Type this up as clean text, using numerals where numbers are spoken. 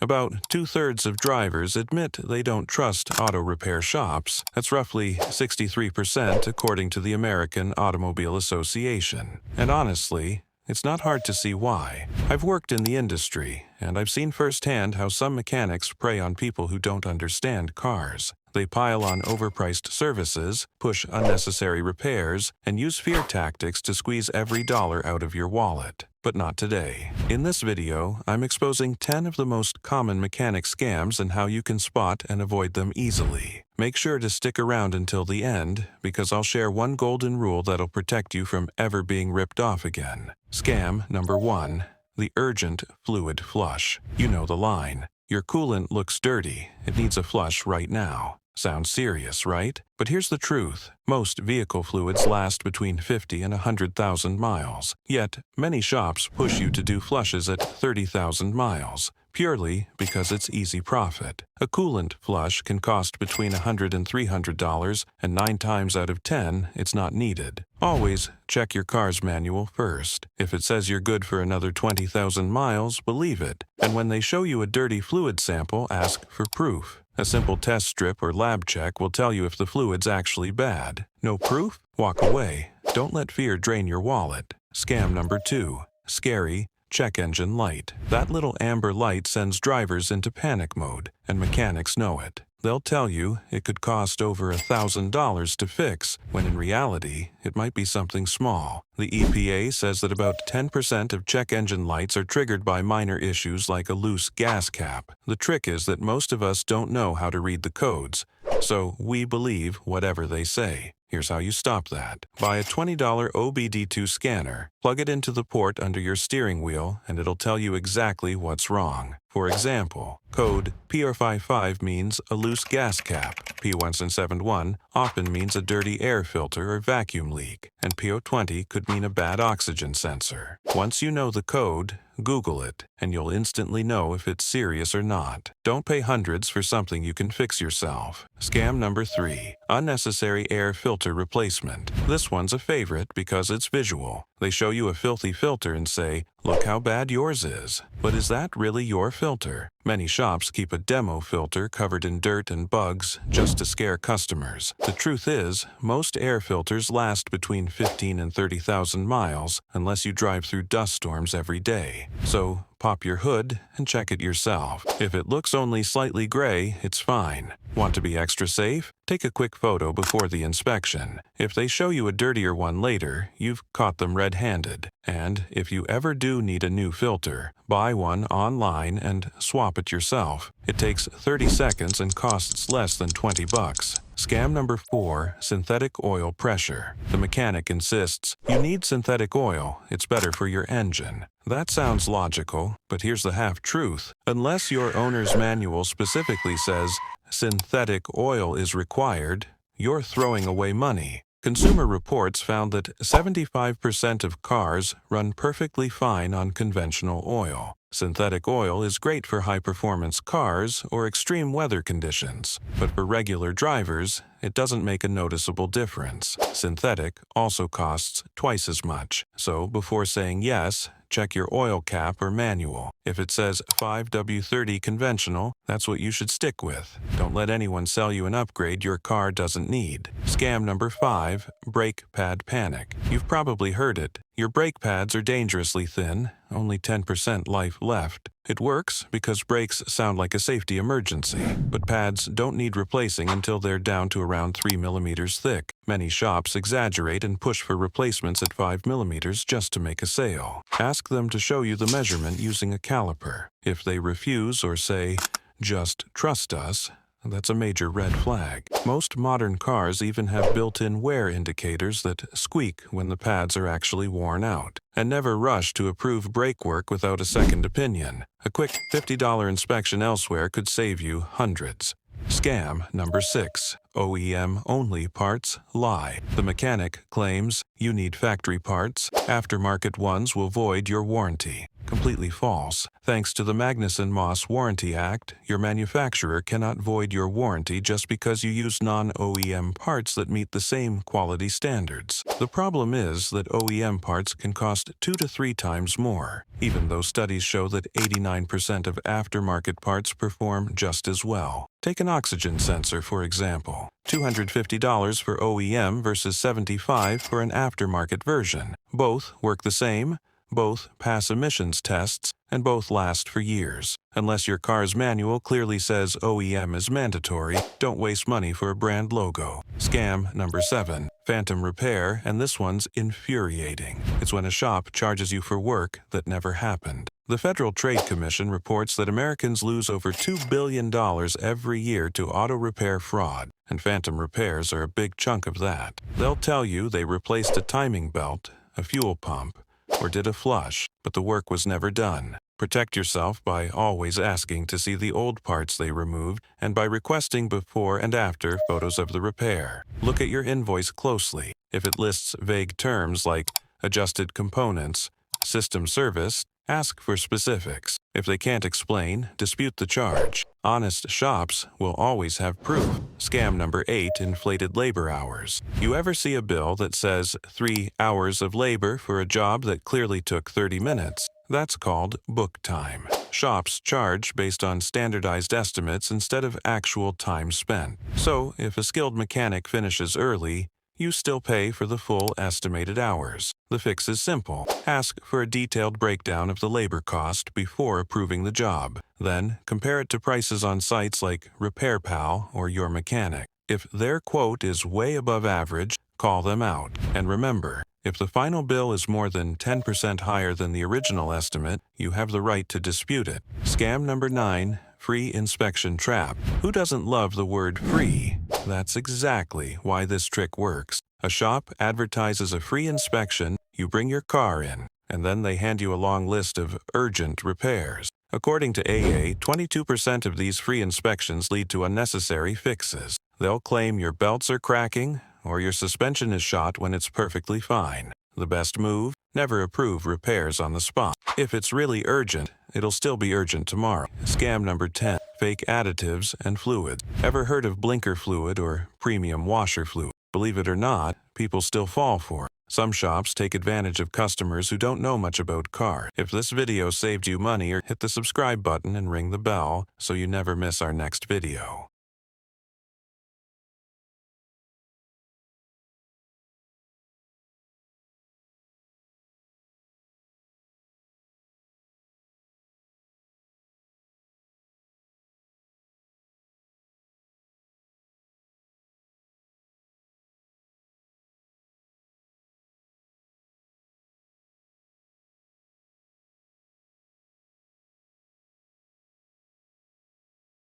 About 2/3 of drivers admit they don't trust auto repair shops. That's roughly 63% according to the American Automobile Association. And honestly, it's not hard to see why. I've worked in the industry, and I've seen firsthand how some mechanics prey on people who don't understand cars. They pile on overpriced services, push unnecessary repairs, and use fear tactics to squeeze every dollar out of your wallet. But not today. In this video, I'm exposing 10 of the most common mechanic scams and how you can spot and avoid them easily. Make sure to stick around until the end, because I'll share one golden rule that'll protect you from ever being ripped off again. Scam number 1. The urgent fluid flush. You know the line. Your coolant looks dirty. It needs a flush right now. Sounds serious, right? But here's the truth. Most vehicle fluids last between 50 and 100,000 miles. Yet, many shops push you to do flushes at 30,000 miles, purely because it's easy profit. A coolant flush can cost between $100 and $300, and 9 times out of 10, it's not needed. Always check your car's manual first. If it says you're good for another 20,000 miles, believe it. And when they show you a dirty fluid sample, ask for proof. A simple test strip or lab check will tell you if the fluid's actually bad. No proof? Walk away. Don't let fear drain your wallet. Scam number 2. Scary check engine light. That little amber light sends drivers into panic mode, and mechanics know it. They'll tell you it could cost over $1,000 to fix, when in reality, it might be something small. The EPA says that about 10% of check engine lights are triggered by minor issues like a loose gas cap. The trick is that most of us don't know how to read the codes, so we believe whatever they say. Here's how you stop that. Buy a $20 OBD2 scanner, plug it into the port under your steering wheel, and it'll tell you exactly what's wrong. For example, code P055 means a loose gas cap, P1771 often means a dirty air filter or vacuum leak, and P020 could mean a bad oxygen sensor. Once you know the code, Google it, and you'll instantly know if it's serious or not. Don't pay hundreds for something you can fix yourself. Scam number 3. Unnecessary air filter replacement. This one's a favorite because it's visual. They show you a filthy filter and say, "Look how bad yours is." But is that really your filter? Many shops keep a demo filter covered in dirt and bugs just to scare customers. The truth is, most air filters last between 15 and 30,000 miles unless you drive through dust storms every day. So, pop your hood and check it yourself. If it looks only slightly gray, it's fine. Want to be extra safe? Take a quick photo before the inspection. If they show you a dirtier one later, you've caught them red-handed. And if you ever do need a new filter, buy one online and swap it yourself. It takes 30 seconds and costs less than $20. Scam number 4. Synthetic oil pressure. The mechanic insists, "You need synthetic oil. It's better for your engine." That sounds logical, but here's the half-truth. Unless your owner's manual specifically says, synthetic oil is required, you're throwing away money. Consumer Reports found that 75% of cars run perfectly fine on conventional oil. Synthetic oil is great for high-performance cars or extreme weather conditions, but for regular drivers, it doesn't make a noticeable difference. Synthetic also costs twice as much, so before saying yes, check your oil cap or manual. If it says 5W30 conventional, that's what you should stick with. Don't let anyone sell you an upgrade your car doesn't need. Scam number 5. Brake pad panic. You've probably heard it. Your brake pads are dangerously thin, only 10% life left. It works because brakes sound like a safety emergency, but pads don't need replacing until they're down to around 3 millimeters thick. Many shops exaggerate and push for replacements at 5 millimeters just to make a sale. Ask them to show you the measurement using a caliper. If they refuse or say, "Just trust us," that's a major red flag. Most modern cars even have built-in wear indicators that squeak when the pads are actually worn out. And never rush to approve brake work without a second opinion. A quick $50 inspection elsewhere could save you hundreds. Scam number 6. OEM-only parts lie. The mechanic claims you need factory parts. Aftermarket ones will void your warranty. Completely false. Thanks to the Magnuson-Moss Warranty Act, your manufacturer cannot void your warranty just because you use non-OEM parts that meet the same quality standards. The problem is that OEM parts can cost 2 to 3 times more, even though studies show that 89% of aftermarket parts perform just as well. Take an oxygen sensor, for example. $250 for OEM versus $75 for an aftermarket version. Both work the same, both pass emissions tests, and both last for years. Unless your car's manual clearly says OEM is mandatory, don't waste money for a brand logo. Scam number 7. Phantom repair, and this one's infuriating. It's when a shop charges you for work that never happened. The Federal Trade Commission reports that Americans lose over $2 billion every year to auto repair fraud, and phantom repairs are a big chunk of that. They'll tell you they replaced a timing belt, a fuel pump, or did a flush, but the work was never done. Protect yourself by always asking to see the old parts they removed and by requesting before and after photos of the repair. Look at your invoice closely. If it lists vague terms like adjusted components, system service, ask for specifics. If they can't explain, dispute the charge. Honest shops will always have proof. Scam number 8, inflated labor hours. You ever see a bill that says 3 hours of labor for a job that clearly took 30 minutes? That's called book time. Shops charge based on standardized estimates instead of actual time spent. So, if a skilled mechanic finishes early, you still pay for the full estimated hours. The fix is simple. Ask for a detailed breakdown of the labor cost before approving the job. Then, compare it to prices on sites like RepairPal or Your Mechanic. If their quote is way above average, call them out. And remember, if the final bill is more than 10% higher than the original estimate, you have the right to dispute it. Scam number 9, free inspection trap. Who doesn't love the word free? That's exactly why this trick works. A shop advertises a free inspection, you bring your car in, and then they hand you a long list of urgent repairs. According to AA, 22% of these free inspections lead to unnecessary fixes. They'll claim your belts are cracking, or your suspension is shot when it's perfectly fine. The best move? Never approve repairs on the spot. If it's really urgent, it'll still be urgent tomorrow. Scam number 10. Fake additives and fluids. Ever heard of blinker fluid or premium washer fluid? Believe it or not, people still fall for it. Some shops take advantage of customers who don't know much about cars. If this video saved you money, hit the subscribe button and ring the bell so you never miss our next video.